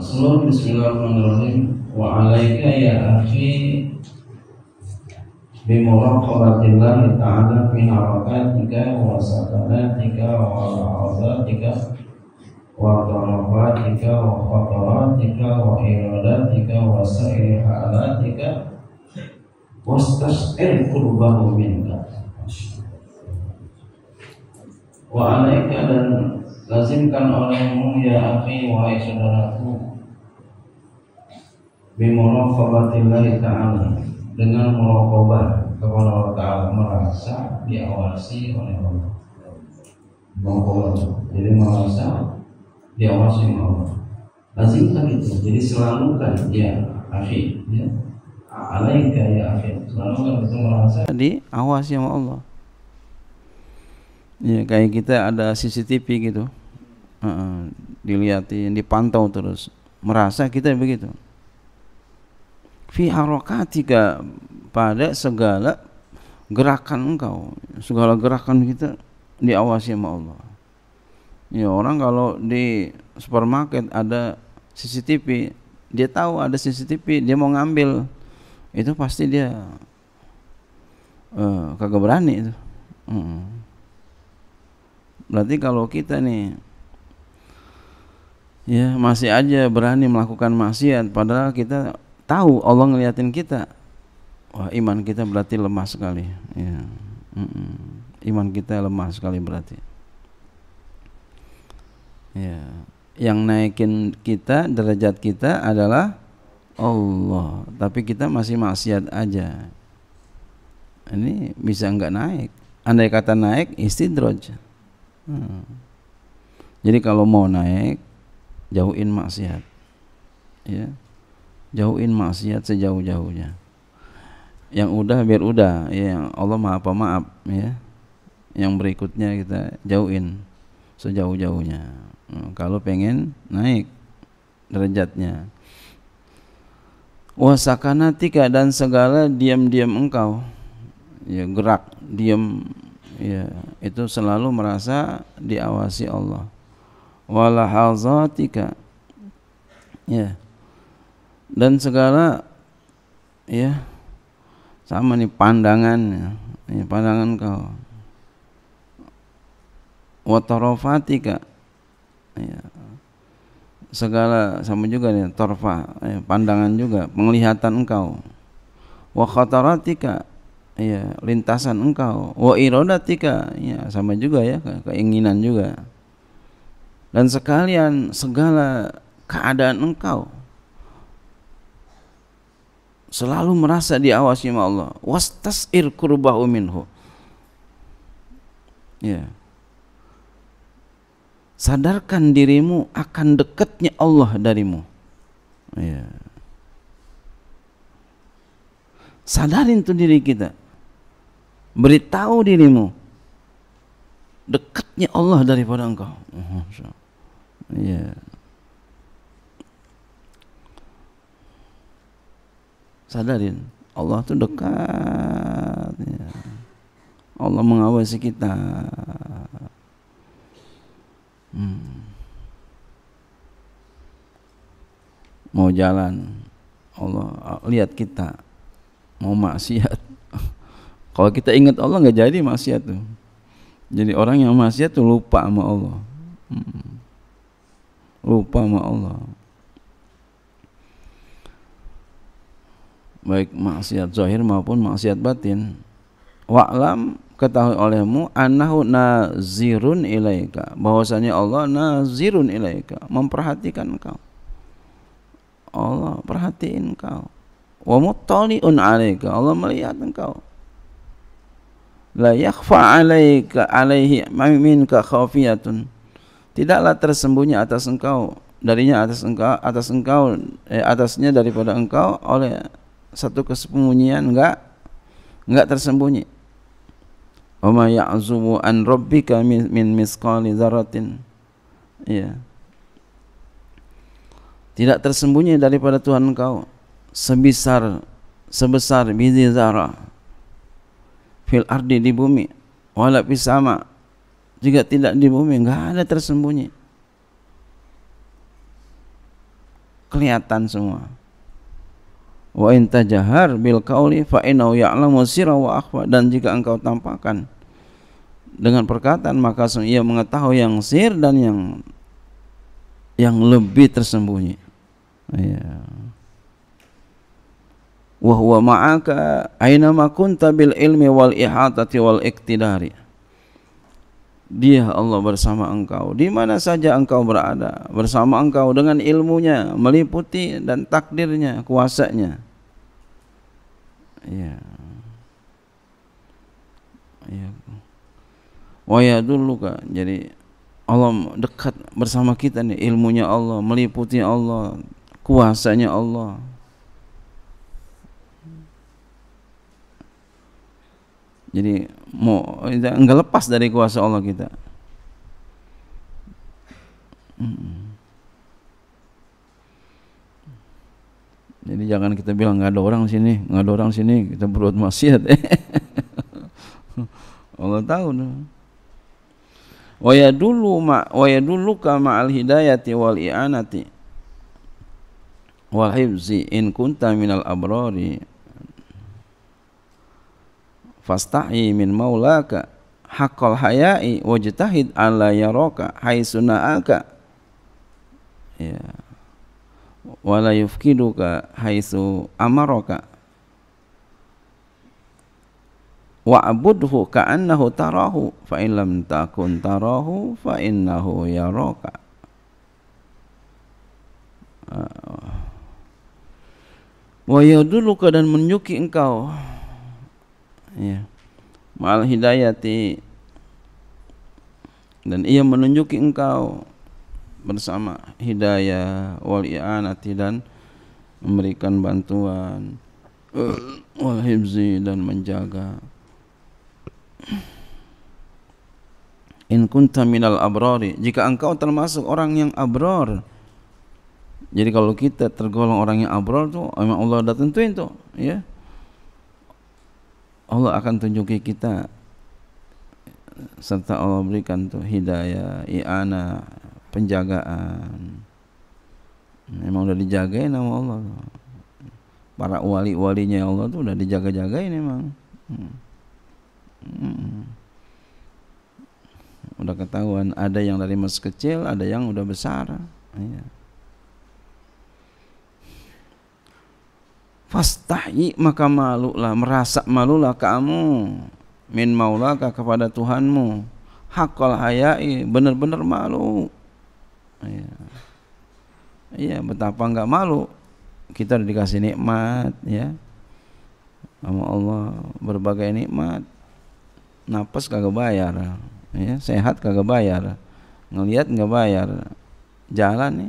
Bismillahirrahmanirrahim. Wa alaika ya akhi bimuraqabatillahi ta'ala fi harakatika wa sakanatika wa la'azatika wa darabatika wa khataratika wa iradatika wa sa'iri halatika wastas'ir qurbahu minka. Wa alaika, dan lazimkan olehmu ya akhi, wahai saudaraku, bimuraqabatillahi ta'ala, dengan muraqabah kepada Allah Ta'ala, merasa diawasi oleh Allah. Muraqabah, jadi merasa diawasi oleh Allah. Lazimkan itu, jadi selalukan ya akhi, ya alaika ya akhi, selalukan itu merasa diawasi sama Allah. Ya, kayak kita ada CCTV gitu, dilihatin, dipantau terus, merasa kita begitu. Fi harakatika, pada segala gerakan engkau, segala gerakan kita diawasi sama Allah. Ya, orang kalau di supermarket ada CCTV, dia tahu ada CCTV, dia mau ngambil, itu pasti dia kagak berani itu. Berarti kalau kita nih ya masih aja berani melakukan maksiat, padahal kita tahu Allah ngeliatin kita, wah iman kita berarti lemah sekali ya. Iman kita lemah sekali berarti ya. Yang naikin kita, derajat kita adalah Allah, tapi kita masih maksiat aja. Ini bisa enggak naik. Andai kata naik, istidraj. Jadi kalau mau naik, jauhin maksiat ya. Jauhin maksiat sejauh-jauhnya. Yang udah biar udah ya, yang Allah Maha Pemaaf ya. Yang berikutnya kita jauhin sejauh-jauhnya. Kalau pengen naik derajatnya. Wa sakanatika, dan segala diam-diam engkau. Ya, gerak diam ya, itu selalu merasa diawasi Allah. Wa lahazatika ya, dan segala ya sama nih pandangan ya, pandangan kau. Wa tarafatika ya, segala sama juga nih, torfa ya, pandangan juga, penglihatan engkau. Wa khataratika ya, lintasan engkau. Wa iradatika ya, sama juga ya, keinginan juga. Dan sekalian segala keadaan engkau selalu merasa diawasi oleh Allah. Wastas'ir qurbahu minhu ya, sadarkan dirimu akan dekatnya Allah darimu ya. Sadarin tuh diri kita, beritahu dirimu dekatnya Allah daripada engkau ya. Sadarin Allah tuh dekat ya. Allah mengawasi kita. Mau jalan, Allah lihat kita. Mau maksiat, kalau kita ingat Allah nggak jadi maksiat tuh. Jadi orang yang maksiat tuh lupa sama Allah, lupa sama Allah. Baik maksiat zahir maupun maksiat batin. Wa'lam, ketahui olehmu, annahu nazirun ilaika, bahwasanya Allah nazirun ilaika, memperhatikan engkau. Allah perhatiin engkau. Wa muttali'un 'alaika, Allah melihat engkau. La yakhfa 'alaika 'alaihi minka khafiyatun, tidaklah tersembunyi atas engkau, darinya atas engkau atasnya daripada engkau oleh satu kesembunyian, enggak tersembunyi. Wa ma ya'zubu an rabbika min misqali dzarratin ya, tidak tersembunyi daripada Tuhan engkau sebesar biji zarah fil ardi, di bumi, wala fis sama, juga tidak di bumi, enggak ada tersembunyi. kelihatan semua. Wa in tajahar bil qauli fa innahu ya'lamu sirra wa akhfa, dan jika engkau tampakkan dengan perkataan maka ia mengetahui yang sir dan yang lebih tersembunyi. Ya. Wa huwa ma'aka aina ma kunta bil ilmi wal ihatati wal iktidari. Dia Allah bersama engkau di mana saja engkau berada, bersama engkau dengan ilmunya, meliputi dan takdirnya, kuasanya. Ya. Ya. Wa yadulluka, jadi Allah dekat bersama kita nih, ilmunya Allah, meliputi Allah, kuasanya Allah. Jadi mau enggak lepas dari kuasa Allah kita. Jadi jangan kita bilang nggak ada orang sini, nggak ada orang sini, kita berbuat maksiat. Allah tahu tuh. Wa yadulluka ma'al hidayati wal i'anati wal hifzi in kunta minal abrari fastahi min maulaka haqqal haya'i wajtahid alla yaraka haitsu na'aka, ya, wala yufkiduka haitsu amaraka wa'budhu ka'annahu tarahu fa in lam takun tarahu fa innahu yaraka. Wa yadulluka, dan menunjuki engkau, ya, ma'al hidayati, dan ia menunjuki engkau bersama hidayah, wal i'anati, dan memberikan bantuan, wal hifzi, dan menjaga. In kunta minal abrari, jika engkau termasuk orang yang abrar. Jadi kalau kita tergolong orang yang abrar tuh memang Allah udah tentuin tuh, ya. Allah akan tunjuki kita, serta Allah berikan tuh hidayah, i'anah, penjagaan. Memang udah dijagain sama Allah. Para wali-walinya Allah tuh udah dijaga-jagain memang. Udah ketahuan, ada yang dari masih kecil, ada yang udah besar. Ya. Fastahi, maka malulah, merasa malulah kamu, min maulaka, kepada Tuhanmu, haqqal haya'i, benar-benar malu. Iya, betapa enggak malu, kita udah dikasih nikmat, ya, sama Allah, berbagai nikmat. Napas kagak bayar, ya, sehat kagak bayar, ngelihat enggak bayar, jalan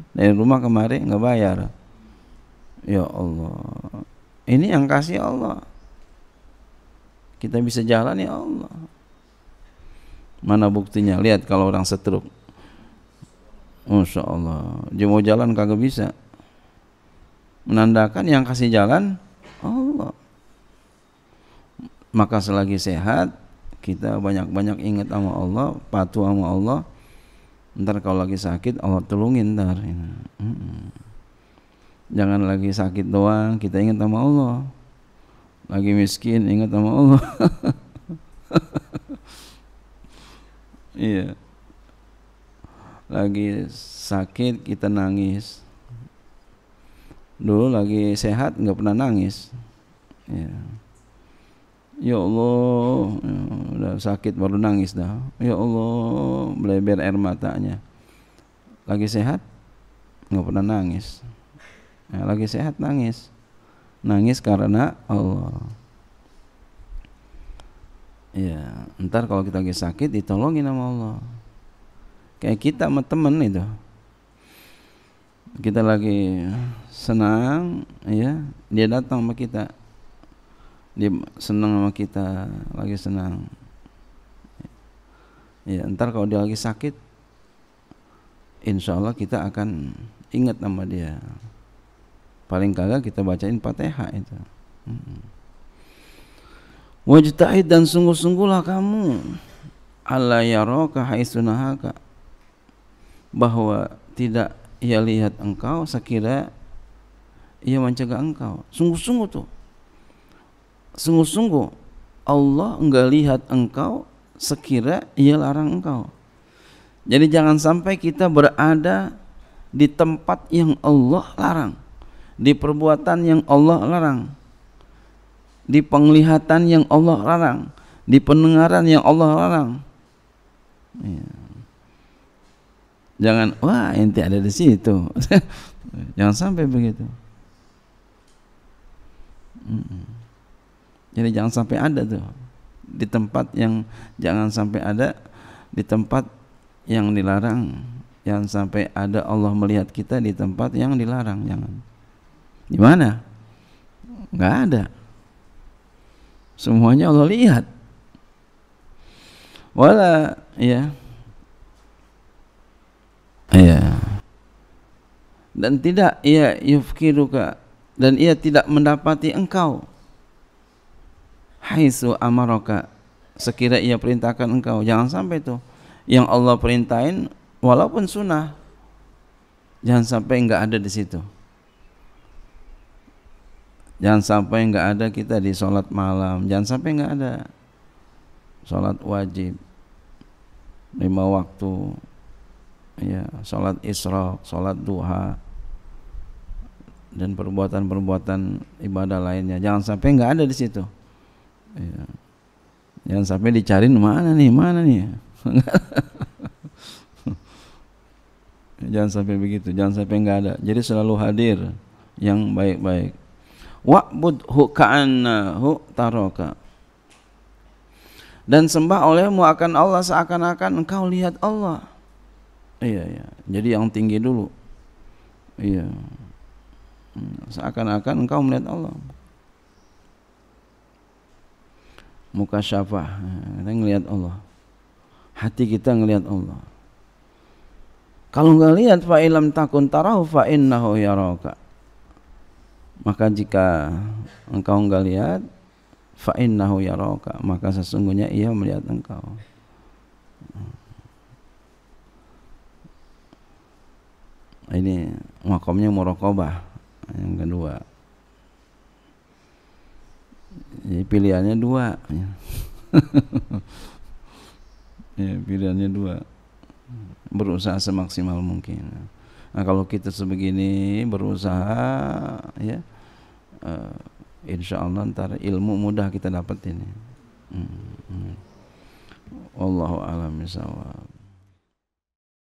dari rumah kemari enggak bayar. Ya Allah, ini yang kasih Allah. Kita bisa jalan, ya Allah. Mana buktinya? Lihat kalau orang stroke, Masya Allah, dia mau jalan kagak bisa. Menandakan yang kasih jalan Allah. Maka selagi sehat, kita banyak-banyak ingat sama Allah, patuh sama Allah. Ntar kalau lagi sakit, Allah tolongin ntar. Jangan lagi sakit doang kita ingat sama Allah, lagi miskin ingat sama Allah. Iya, lagi sakit kita nangis, dulu lagi sehat nggak pernah nangis. Ya Allah, udah sakit baru nangis dah. Ya Allah, meleber air matanya. Lagi sehat nggak pernah nangis. Nah, lagi sehat nangis karena Allah. Ya, ntar kalau kita lagi sakit ditolongin sama Allah. Kayak kita sama temen itu, kita lagi senang, ya, dia datang sama kita, dia senang sama kita, lagi senang. Ya, ntar kalau dia lagi sakit, insya Allah kita akan ingat sama dia. Paling kagak kita bacain Fatihah itu. Wajtahid, dan sungguh-sungguhlah kamu, alla yaraka haitsu nahaka, bahwa tidak ia lihat engkau sekira ia mencegah engkau. Sungguh-sungguh tuh, sungguh-sungguh Allah enggak lihat engkau sekira ia larang engkau. Jadi jangan sampai kita berada di tempat yang Allah larang, di perbuatan yang Allah larang, di penglihatan yang Allah larang, di pendengaran yang Allah larang. Ya. Jangan, wah ente ada di situ. Jangan sampai begitu. Jadi jangan sampai ada tuh di tempat yang, jangan sampai ada di tempat yang dilarang. Jangan sampai ada Allah melihat kita di tempat yang dilarang. Jangan. Di mana? Enggak ada. Semuanya Allah lihat. Wala ya. Ya. Dan tidak ia yufkiruka, dan ia tidak mendapati engkau haitsu amaraka, sekira ia perintahkan engkau. Jangan sampai tuh yang Allah perintahin walaupun sunnah, jangan sampai enggak ada di situ. Jangan sampai enggak ada kita di sholat malam, jangan sampai enggak ada sholat wajib 5 waktu, ya, sholat isyraq, sholat duha, dan perbuatan-perbuatan ibadah lainnya. Jangan sampai enggak ada di situ. Ya. Jangan sampai dicari mana nih. Jangan sampai begitu, jangan sampai enggak ada. Jadi selalu hadir yang baik-baik. Wa'budhu ka'annahu taraka, dan sembah olehmu akan Allah seakan-akan engkau lihat Allah. Iya. Jadi yang tinggi dulu. Iya. Seakan-akan engkau melihat Allah. Muka syafah, kita ngelihat Allah. Hati kita ngelihat Allah. Kalau enggak lihat, fa ilam takun tarahu fa innahu yaraka. Maka jika engkau enggak lihat, fa innahu yaraka, maka sesungguhnya ia melihat engkau. Ini makomnya muraqabah yang kedua. Jadi pilihannya 2. Ya, pilihannya 2. Berusaha semaksimal mungkin. Nah, kalau kita sebegini berusaha, ya, insya Allah ntar ilmu mudah kita dapetin. Wallahu a'lam bishawab.